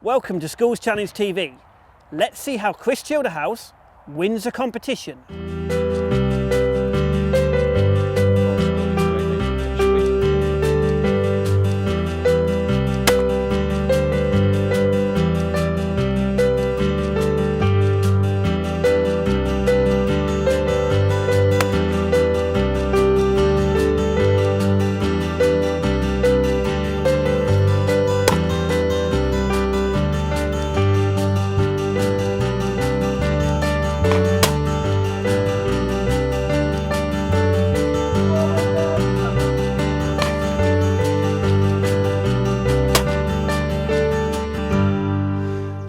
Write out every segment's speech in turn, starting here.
Welcome to Schools Challenge TV. Let's see how Christ Childerhouse wins a competition.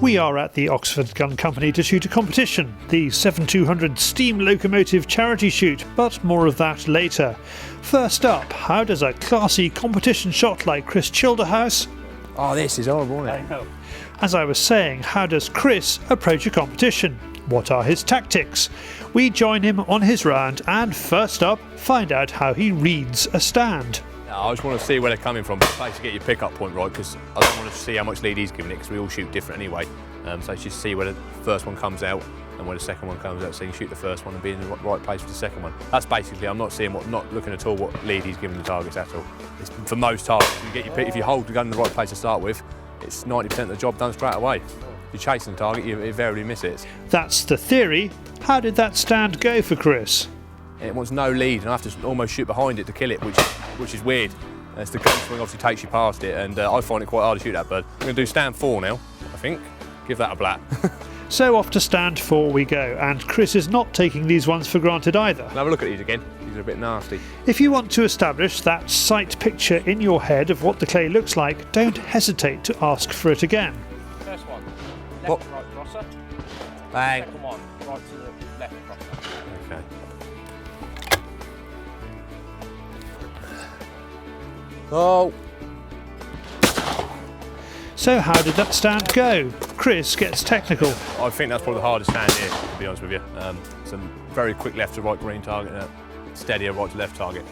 We are at the Oxford Gun Company to shoot a competition, the 7200 steam locomotive charity shoot, but more of that later. First up, how does a classy competition shot like Christ Childerhouse... Oh, this is horrible, isn't it? I know. As I was saying, how does Chris approach a competition? What are his tactics? We join him on his round and first up, find out how he reads a stand. I just want to see where they're coming from, basically get your pick-up point right, because I don't want to see how much lead he's giving it, because we all shoot different anyway. So just see where the first one comes out and where the second one comes out, so you can shoot the first one and be in the right place for the second one. That's basically, I'm not looking at all what lead he's giving the targets at all. It's, for most targets, if you hold the gun in the right place to start with, it's 90% of the job done straight away. If you're chasing the target, you invariably miss it. That's the theory. How did that stand go for Chris? It wants no lead, and I have to almost shoot behind it to kill it, which is weird. As the gun swing obviously takes you past it, and I find it quite hard to shoot that bird. I'm going to do stand 4 now, I think. Give that a blat. So off to stand 4 we go, and Chris is not taking these ones for granted either. Have a look at these again. These are a bit nasty. If you want to establish that sight picture in your head of what the clay looks like, don't hesitate to ask for it again. First one, left What? to right crosser. Bang. Second one, right to the left crosser. Okay. Oh. So how did that stand go? Chris gets technical. I think that's probably the hardest stand here, to be honest with you. Some very quick left to right green target and a steadier right to left target.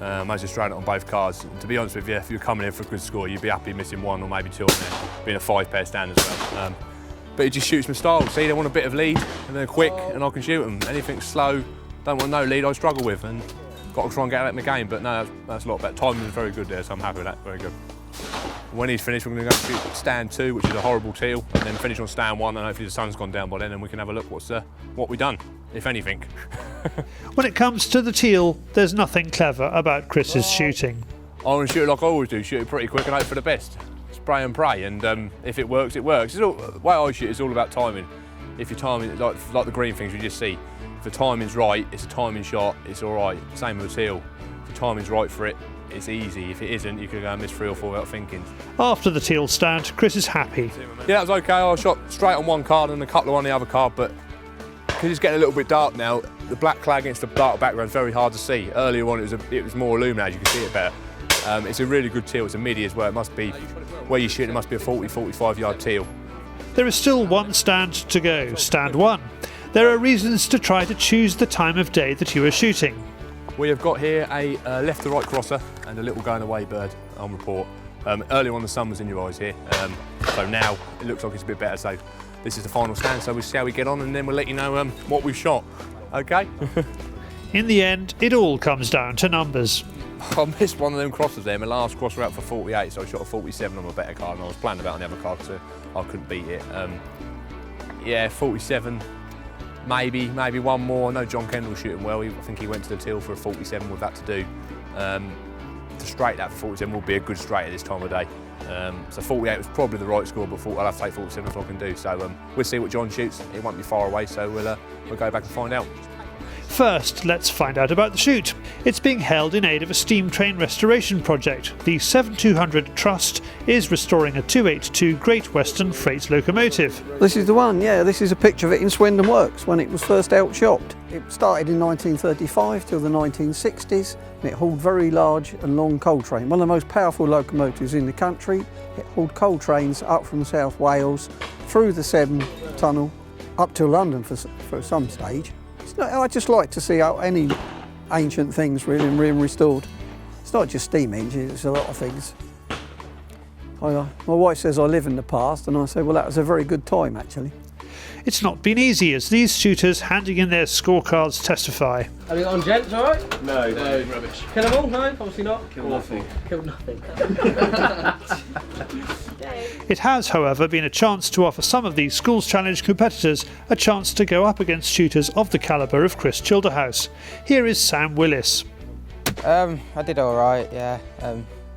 I just ran it on both cards. And to be honest with you, if you're coming in for a good score, you'd be happy missing 1 or maybe 2 on there, being a 5-pair stand as well. But it just shoots my style. See, they want a bit of lead and they're quick and I can shoot them. Anything slow, don't want no lead, I struggle with. And got to try and get out of my game, but no, that's a lot better. Timing was very good there, so I'm happy with that, very good. When he's finished, we're going to go shoot stand 2, which is a horrible teal, and then finish on stand 1, and hopefully the sun's gone down by then, and we can have a look what we've done, if anything. When it comes to the teal, there's nothing clever about Chris's shooting. I want to shoot it like I always do, shoot it pretty quick and hope for the best. Spray and pray, and if it works, it works. The way I shoot, it's all about timing. If your timing, like the green things we just see, if the timing's right, it's a timing shot, it's all right. Same with the teal. If the timing's right for it, it's easy. If it isn't, you could go and miss 3 or 4 without thinking. After the teal stand, Chris is happy. Yeah, that was okay. I shot straight on one card and a couple on the other card, but because it's getting a little bit dark now, the black clay against the dark background is very hard to see. Earlier on, it was more illuminated, you can see it better. It's a really good teal. It's a midi as well. It must be, where you shoot, it must be a 40, 45 yard teal. There is still one stand to go, stand 1. There are reasons to try to choose the time of day that you are shooting. We have got here a left to right crosser and a little going away bird on report. Earlier on the sun was in your eyes here, so now it looks like it's a bit better. So this is the final stand, so we'll see how we get on and then we'll let you know what we've shot, okay? In the end, it all comes down to numbers. I missed one of them crosses there. My last crosser out for 48, so I shot a 47 on my better card, and I was planning about on the other card, so I couldn't beat it. Yeah, 47. Maybe one more. I know John Kendall's shooting well. I think he went to the teal for a 47 with that to do. To straight that for 47 will be a good straight at this time of day. So 48 was probably the right score, but I'll have to take 47 if I can do. So we'll see what John shoots. It won't be far away, so we'll go back and find out. First, let's find out about the shoot. It's being held in aid of a steam train restoration project. The 7200 Trust is restoring a 282 Great Western Freight locomotive. This is the one, yeah. This is a picture of it in Swindon Works when it was first out-shopped. It started in 1935 till the 1960s, and it hauled very large and long coal train. One of the most powerful locomotives in the country. It hauled coal trains up from South Wales, through the Severn Tunnel, up to London for some stage. I just like to see how any ancient things really being restored. It's not just steam engines, it's a lot of things. My wife says I live in the past, and I say, well, that was a very good time, actually. It's not been easy, as these shooters handing in their scorecards testify. Have you got on gents, alright? No, rubbish. Kill them all? No, obviously not. Kill nothing. Kill nothing. It has, however, been a chance to offer some of these Schools Challenge competitors a chance to go up against shooters of the calibre of Christ Childerhouse. Here is Sam Willis. I did alright, yeah.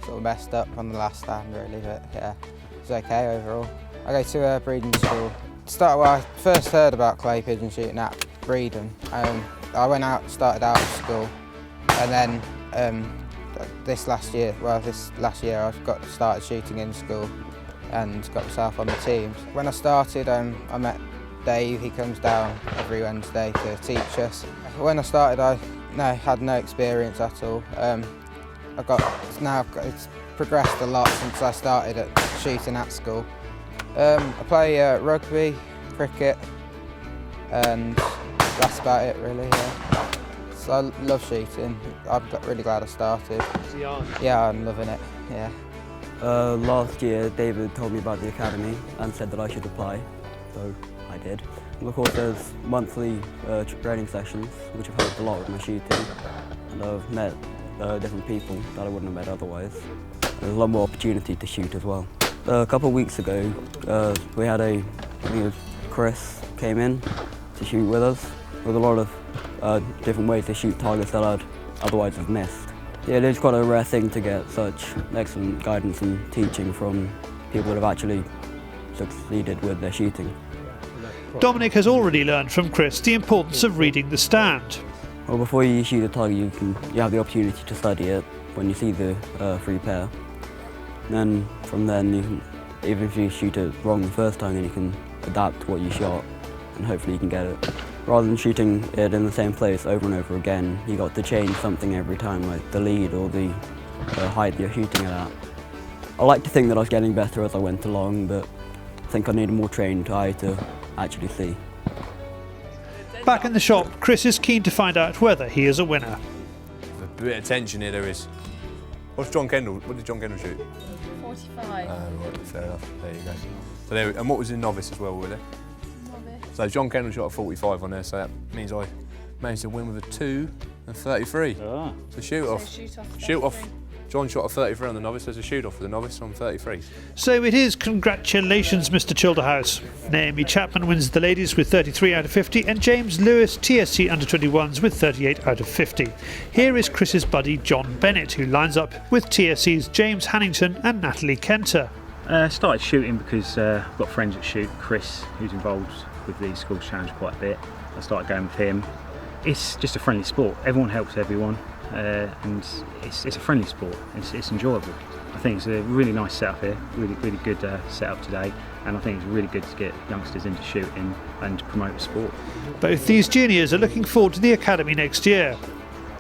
Sort of messed up on the last stand really, but yeah, it was okay overall. I go to a breeding school. I first heard about clay pigeon shooting at Breedon. I went out, started out at school, and then this last year I started shooting in school and got myself on the teams. When I started, I met Dave. He comes down every Wednesday to teach us. When I started, I had no experience at all. It's progressed a lot since I started at shooting at school. I play rugby, cricket, and that's about it really. Yeah. So I love shooting. I'm really glad I started. Yeah, I'm loving it. Yeah. Last year, David told me about the academy and said that I should apply, so I did. And of course, there's monthly training sessions, which have helped a lot with my shooting, and I've met different people that I wouldn't have met otherwise. There's a lot more opportunity to shoot as well. A couple of weeks ago, we had Chris came in to shoot with us. There was a lot of different ways to shoot targets that I'd otherwise have missed. Yeah, it is quite a rare thing to get such excellent guidance and teaching from people that have actually succeeded with their shooting. Dominic has already learned from Chris the importance of reading the stand. Well, before you shoot a target, you have the opportunity to study it when you see the free pair. Then from then, even if you shoot it wrong the first time, then you can adapt to what you shot and hopefully you can get it. Rather than shooting it in the same place over and over again, you got to change something every time, like the lead or the height you're shooting it at. I like to think that I was getting better as I went along, but I think I need a more trained eye to actually see. Back in the shop, Chris is keen to find out whether he is a winner. There's a bit of tension here, there is. What did John Kendall shoot? 45. Right, fair enough, there you go. So and what was in novice as well, were there? Novice. So John Kendall shot a 45 on there, so that means I managed to win with a 2 and 33. Ah. So shoot off. Shoot off. John shot a 33 on the novice, there's a shoot off for the novice on 33. So it is congratulations, Mr. Childerhouse. Naomi Chapman wins the ladies with 33 out of 50 and James Lewis TSC under-21s with 38 out of 50. Here is Chris's buddy John Bennett, who lines up with TSC's James Hannington and Natalie Kenter. Started shooting because I've got friends that shoot. Chris, who's involved with the Schools Challenge quite a bit. I started going with him. It's just a friendly sport. Everyone helps everyone. And it's a friendly sport. It's enjoyable. I think it's a really nice setup here, really good setup today, and I think it's really good to get youngsters into shooting and promote the sport. Both these juniors are looking forward to the academy next year.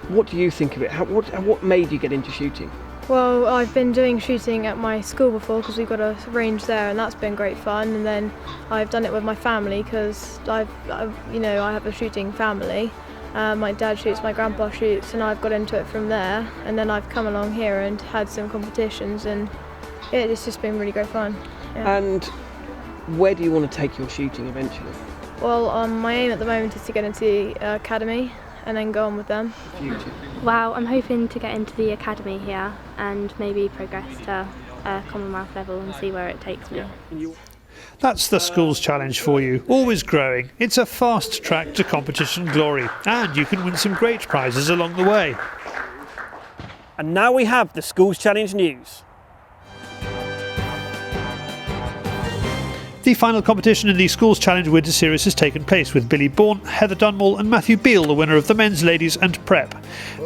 What do you think of it? What made you get into shooting? Well, I've been doing shooting at my school before because we've got a range there, and that's been great fun. And then I've done it with my family because I have a shooting family. My dad shoots, my grandpa shoots, and I've got into it from there. And then I've come along here and had some competitions, and it's just been really great fun. Yeah. And where do you want to take your shooting eventually? Well, my aim at the moment is to get into the academy and then go on with them. Well, I'm hoping to get into the academy here and maybe progress to Commonwealth level and see where it takes me. That's the Schools Challenge for you, always growing. It's a fast track to competition glory, and you can win some great prizes along the way. And now we have the Schools Challenge news. The final competition in the Schools Challenge Winter Series has taken place with Billy Bourne, Heather Dunmore and Matthew Beale, the winner of the men's, ladies and prep.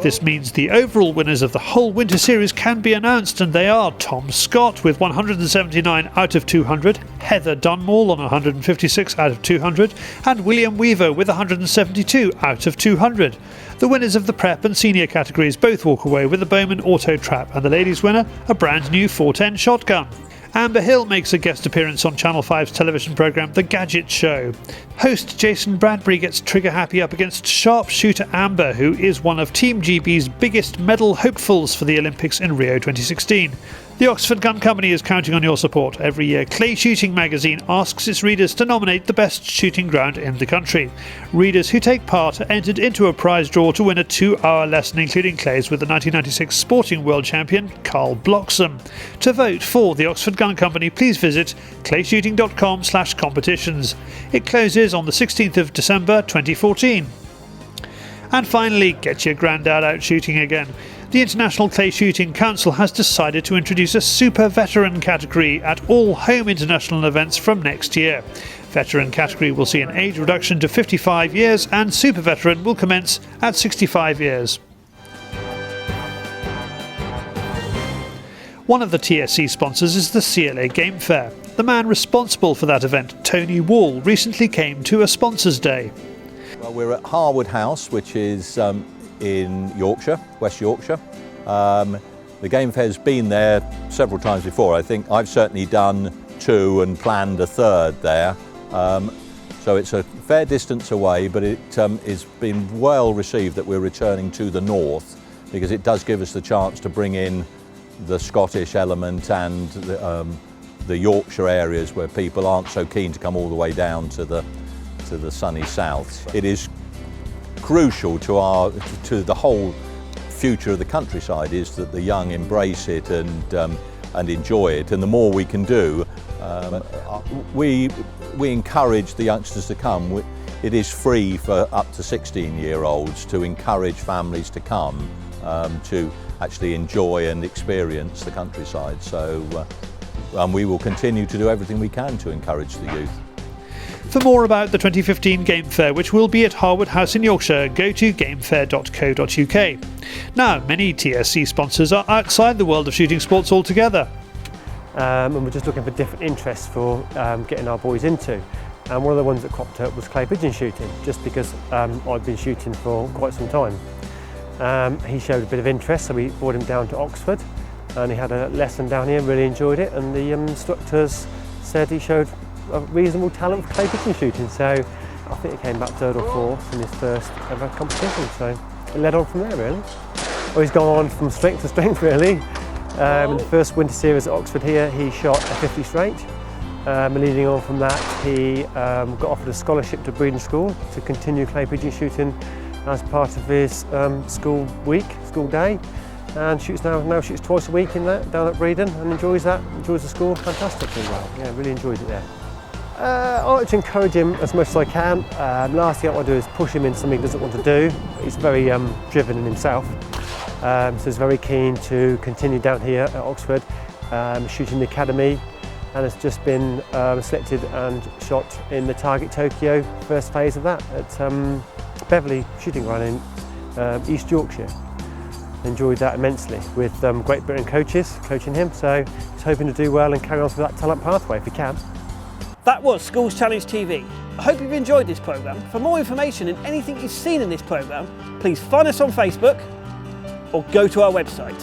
This means the overall winners of the whole Winter Series can be announced, and they are Tom Scott with 179 out of 200, Heather Dunmore on 156 out of 200 and William Weaver with 172 out of 200. The winners of the prep and senior categories both walk away with a Bowman Auto Trap, and the ladies' winner a brand new 410 shotgun. Amber Hill makes a guest appearance on Channel 5's television programme The Gadget Show. Host Jason Bradbury gets trigger happy up against sharpshooter Amber, who is one of Team GB's biggest medal hopefuls for the Olympics in Rio 2016. The Oxford Gun Company is counting on your support. Every year, Clay Shooting magazine asks its readers to nominate the best shooting ground in the country. Readers who take part are entered into a prize draw to win a 2-hour lesson including clays with the 1996 Sporting World Champion Carl Bloxham. To vote for the Oxford Gun Company, please visit clayshooting.com/competitions. It closes on the 16th of December 2014. And finally, get your granddad out shooting again. The International Clay Shooting Council has decided to introduce a super veteran category at all home international events from next year. Veteran category will see an age reduction to 55 years and super veteran will commence at 65 years. One of the TSC sponsors is the CLA Game Fair. The man responsible for that event, Tony Wall, recently came to a sponsors' day. Well, we're at Harwood House, which is in Yorkshire, West Yorkshire. The Game Fair's been there several times before. I think I've certainly done 2 and planned a 3rd there. So it's a fair distance away, but it has been well received that we're returning to the north, because it does give us the chance to bring in the Scottish element and the Yorkshire areas where people aren't so keen to come all the way down to the sunny south. It is crucial to the whole future of the countryside is that the young embrace it and enjoy it, and the more we can do, we encourage the youngsters to come. It is free for up to 16-year-olds to encourage families to come to actually enjoy and experience the countryside. So we will continue to do everything we can to encourage the youth. For more about the 2015 Game Fair, which will be at Harwood House in Yorkshire, go to gamefair.co.uk. Now, many TSC sponsors are outside the world of shooting sports altogether. And we're just looking for different interests for getting our boys into. And one of the ones that cropped up was clay pigeon shooting, just because I've been shooting for quite some time. He showed a bit of interest, so we brought him down to Oxford, and he had a lesson down here, really enjoyed it, and the instructors said he showed a reasonable talent for clay pigeon shooting, so I think he came back 3rd or 4th in his first ever competition, so it led on from there really. Well, he's gone on from strength to strength really. In the first winter series at Oxford here, he shot a 50 straight. Leading on from that, he got offered a scholarship to Breedon School to continue clay pigeon shooting as part of his school day, and now shoots twice a week in that down at Breedon and enjoys the school fantastically well. Yeah, really enjoys it there. I like to encourage him as much as I can. Last thing I want to do is push him in something he doesn't want to do. He's very driven in himself, so he's very keen to continue down here at Oxford, shooting the academy, and has just been selected and shot in the Target Tokyo first phase of that at Beverley Shooting Ground in East Yorkshire. Enjoyed that immensely with Great Britain coaches coaching him, so he's hoping to do well and carry on through that talent pathway if he can. That was Schools Challenge TV. I hope you've enjoyed this programme. For more information and anything you've seen in this programme, please find us on Facebook or go to our website.